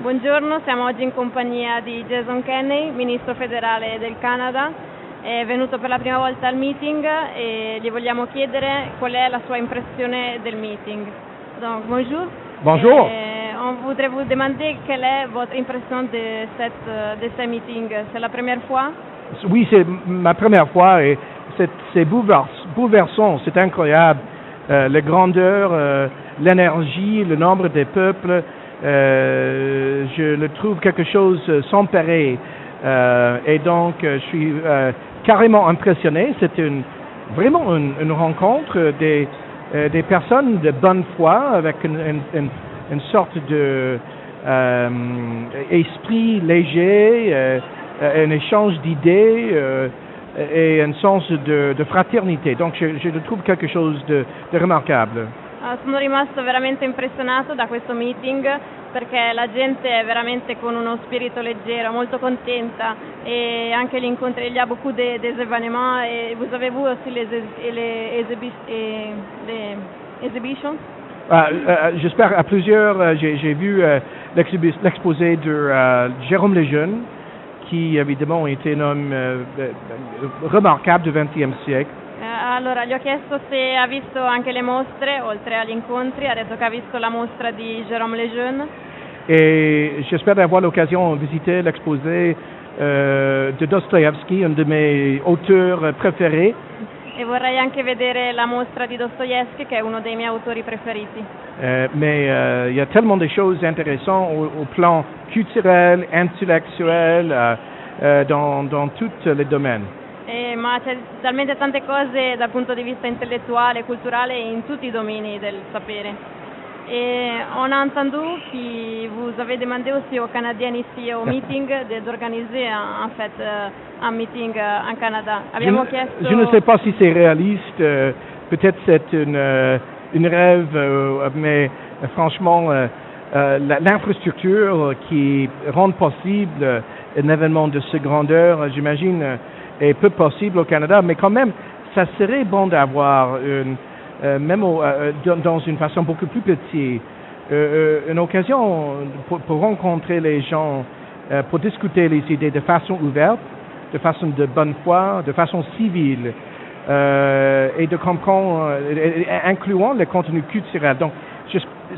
Buongiorno, siamo oggi in compagnia di Jason Kenney, ministro federale del Canada. È venuto per la prima volta al meeting e gli vogliamo chiedere qual è la sua impressione del meeting. Donc, bonjour. Bonjour. On voudrait vous demander quelle est votre impression de ce meeting. C'est la première fois? Oui, c'est ma première fois et c'est bouleversant, c'est incroyable. La grandeur, l'énergie, le nombre des peuples, je le trouve quelque chose sans pareil. Et donc, je suis carrément impressionné. C'est vraiment une rencontre des personnes de bonne foi avec une sorte de esprit léger, un échange d'idées et un sens de fraternité. Donc je le trouve quelque chose de remarquable. Sono rimasto veramente impressionato da questo meeting perché la gente è veramente con uno spirito leggero, molto contenta, et anche gli incontri, il y a beaucoup des événements et vous avez vu aussi les exhibitions? J'espère à plusieurs, j'ai vu l'exposé de Jérôme Lejeune, qui évidemment était un homme remarquable du XXe siècle. Allora, gli ho chiesto se ha visto anche le mostre, oltre agli incontri, ha detto che ha visto la mostra di Jérôme Lejeune. Et j'espère avoir l'occasion de visiter l'exposé de Dostoïevski, un de mes auteurs préférés. E vorrei anche vedere la mostra di Dostoevskij, che è uno dei miei autori preferiti. Mais il y a tellement de choses intéressantes au plan culturel, intellectuel, dans tous les domaines. Ma c'è talmente tante cose dal punto di vista intellettuale, culturale, in tutti i domini del sapere. Et on a entendu que vous avez demandé aussi aux Canadiens ici au meeting d'organiser en fait un meeting en Canada. Je ne sais pas si c'est réaliste, peut-être c'est une rêve, mais franchement l'infrastructure qui rend possible un événement de ce grandeur, j'imagine, est peu possible au Canada, mais quand même, ça serait bon d'avoir même dans une façon beaucoup plus petite, une occasion pour rencontrer les gens, pour discuter les idées de façon ouverte, de façon de bonne foi, de façon civile, et de comprendre, incluant le contenu culturel. Donc,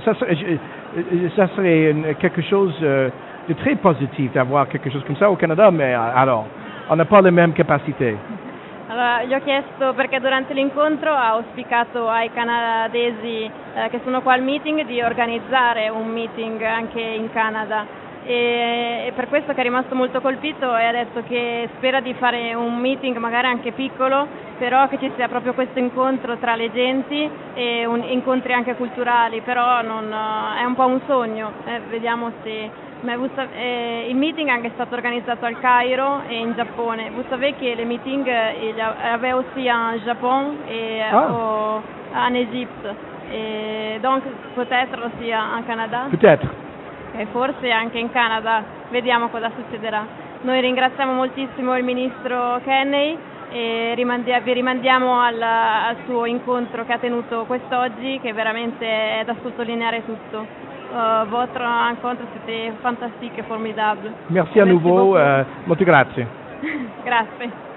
ça serait quelque chose de très positif d'avoir quelque chose comme ça au Canada, mais alors, on n'a pas les mêmes capacités. Allora, gli ho chiesto, perché durante l'incontro ha auspicato ai canadesi che sono qua al meeting di organizzare un meeting anche in Canada e per questo che è rimasto molto colpito e ha detto che spera di fare un meeting magari anche piccolo, però che ci sia proprio questo incontro tra le genti e incontri anche culturali, però è un po' un sogno, vediamo se... Mais il meeting è anche stato organizzato al Cairo et in Giappone. Vous savez que les meetings, il y avait aussi en Japon et en Égypte. Et donc peut-être aussi en Canada. Peut-être. E forse anche in Canada. Vediamo cosa succederà. Noi ringraziamo moltissimo il ministro Kenney e vi rimandiamo al suo incontro che ha tenuto quest'oggi, che veramente è da sottolineare tutto. Votre rencontre, c'était fantastique et formidable. Merci à nouveau, molto grazie. Grazie.